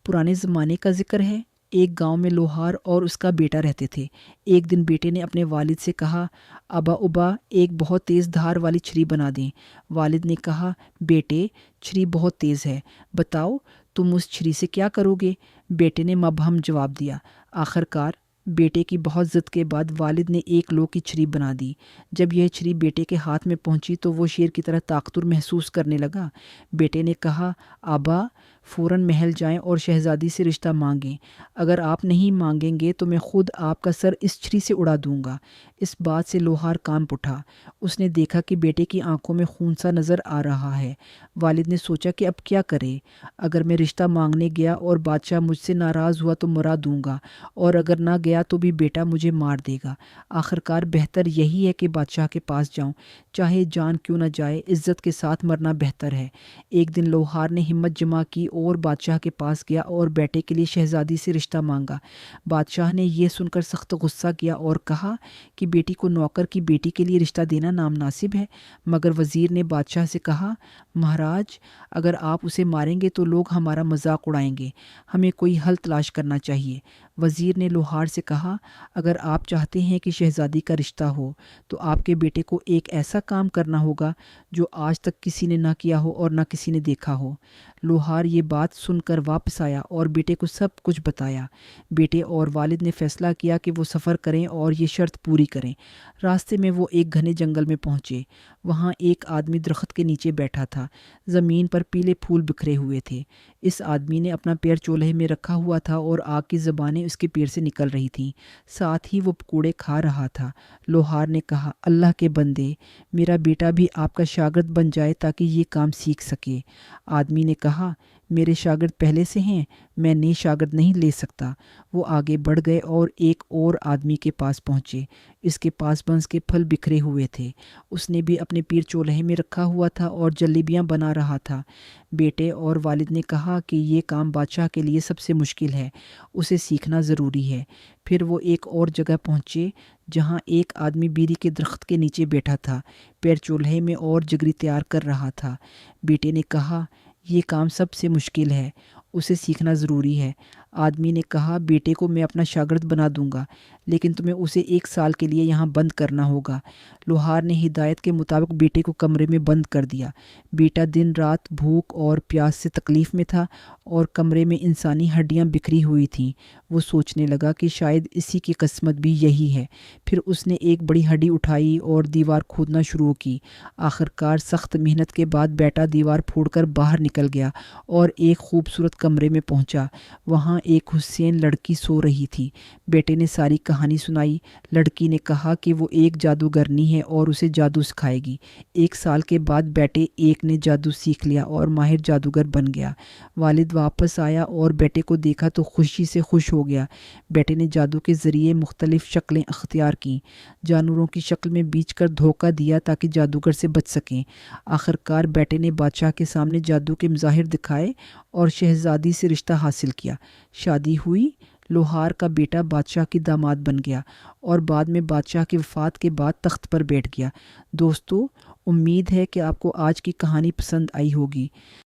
پرانے زمانے کا ذکر ہے۔ ایک گاؤں میں لوہار اور اس کا بیٹا رہتے تھے۔ ایک دن بیٹے نے اپنے والد سے کہا، ابا ایک بہت تیز دھار والی چھری بنا دیں۔ والد نے کہا، بیٹے چھری بہت تیز ہے، بتاؤ تم اس چھری سے کیا کرو گے؟ بیٹے نے مبہم جواب دیا۔ آخر کار بیٹے کی بہت ضد کے بعد والد نے ایک لو کی چھری بنا دی۔ جب یہ چھری بیٹے کے ہاتھ میں پہنچی تو وہ شیر کی طرح طاقتور محسوس کرنے لگا۔ بیٹے نے کہا، ابا فوراً محل جائیں اور شہزادی سے رشتہ مانگیں۔ اگر آپ نہیں مانگیں گے تو میں خود آپ کا سر اس چھری سے اڑا دوں گا۔ اس بات سے لوہار کانپ اٹھا۔ اس نے دیکھا کہ بیٹے کی آنکھوں میں خون سا نظر آ رہا ہے۔ والد نے سوچا کہ اب کیا کرے؟ اگر میں رشتہ مانگنے گیا اور بادشاہ مجھ سے ناراض ہوا تو مرا دوں گا، اور اگر نہ گیا تو بھی بیٹا مجھے مار دے گا۔ آخرکار بہتر یہی ہے کہ بادشاہ کے پاس جاؤں، چاہے جان کیوں نہ جائے، عزت کے ساتھ مرنا بہتر ہے۔ ایک دن لوہار نے ہمت جمع کی اور بادشاہ کے پاس گیا اور بیٹے کے لیے شہزادی سے رشتہ مانگا۔ بادشاہ نے یہ سن کر سخت غصہ کیا اور کہا کہ بیٹی کو نوکر کی بیٹی کے لیے رشتہ دینا نامناسب ہے۔ مگر وزیر نے بادشاہ سے کہا، مہاراج اگر آپ اسے ماریں گے تو لوگ ہمارا مذاق اڑائیں گے، ہمیں کوئی حل تلاش کرنا چاہیے۔ وزیر نے لوہار سے کہا، اگر آپ چاہتے ہیں کہ شہزادی کا رشتہ ہو تو آپ کے بیٹے کو ایک ایسا کام کرنا ہوگا جو آج تک کسی نے نہ کیا ہو اور نہ کسی نے دیکھا ہو۔ لوہار یہ بات سن کر واپس آیا اور بیٹے کو سب کچھ بتایا۔ بیٹے اور والد نے فیصلہ کیا کہ وہ سفر کریں اور یہ شرط پوری کریں۔ راستے میں وہ ایک گھنے جنگل میں پہنچے۔ وہاں ایک آدمی درخت کے نیچے بیٹھا تھا۔ زمین پر پیلے پھول بکھرے ہوئے تھے۔ اس آدمی نے اپنا پیر چولہے میں رکھا ہوا تھا اور آگ کی زبانیں اس کے پیر سے نکل رہی تھیں، ساتھ ہی وہ پکوڑے کھا رہا تھا۔ لوہار نے کہا، اللہ کے بندے، میرا بیٹا بھی آپ کا شاگرد بن جائے تاکہ یہ کام سیکھ سکے۔ آدمی نے کہا، میرے شاگرد پہلے سے ہیں، میں نئے شاگرد نہیں لے سکتا۔ وہ آگے بڑھ گئے اور ایک اور آدمی کے پاس پہنچے۔ اس کے پاس بنس کے پھل بکھرے ہوئے تھے۔ اس نے بھی اپنے پیر چولہے میں رکھا ہوا تھا اور جلیبیاں بنا رہا تھا۔ بیٹے اور والد نے کہا کہ یہ کام بادشاہ کے لیے سب سے مشکل ہے، اسے سیکھنا ضروری ہے۔ پھر وہ ایک اور جگہ پہنچے جہاں ایک آدمی بیری کے درخت کے نیچے بیٹھا تھا، پیر چولہے میں اور جگری تیار کر رہا تھا۔ بیٹے نے کہا، یہ کام سب سے مشکل ہے، اسے سیکھنا ضروری ہے۔ آدمی نے کہا، بیٹے کو میں اپنا شاگرد بنا دوں گا، لیکن تمہیں اسے 1 سال کے لیے یہاں بند کرنا ہوگا۔ لوہار نے ہدایت کے مطابق بیٹے کو کمرے میں بند کر دیا۔ بیٹا دن رات بھوک اور پیاس سے تکلیف میں تھا اور کمرے میں انسانی ہڈیاں بکھری ہوئی تھیں۔ وہ سوچنے لگا کہ شاید اسی کی قسمت بھی یہی ہے۔ پھر اس نے ایک بڑی ہڈی اٹھائی اور دیوار کھودنا شروع کی۔ آخرکار سخت محنت کے بعد بیٹا دیوار پھوڑ کر باہر نکل گیا اور ایک خوبصورت کمرے میں پہنچا۔ وہاں ایک حسین لڑکی سو رہی تھی۔ بیٹے نے ساری کہانی سنائی۔ لڑکی نے کہا کہ وہ ایک جادوگرنی ہے اور اسے جادو سکھائے گی۔ 1 سال کے بعد بیٹے ایک نے جادو سیکھ لیا اور ماہر جادوگر بن گیا۔ والد واپس آیا اور بیٹے کو دیکھا تو خوشی سے خوش ہو گیا۔ بیٹے نے جادو کے ذریعے مختلف شکلیں اختیار کیں، جانوروں کی شکل میں بیچ کر دھوکہ دیا تاکہ جادوگر سے بچ سکیں۔ آخرکار بیٹے نے بادشاہ کے سامنے جادو کے مظاہر دکھائے اور شہزادی سے رشتہ حاصل کیا۔ شادی ہوئی۔ لوہار کا بیٹا بادشاہ کی داماد بن گیا اور بعد میں بادشاہ کی وفات کے بعد تخت پر بیٹھ گیا۔ دوستو، امید ہے کہ آپ کو آج کی کہانی پسند آئی ہوگی۔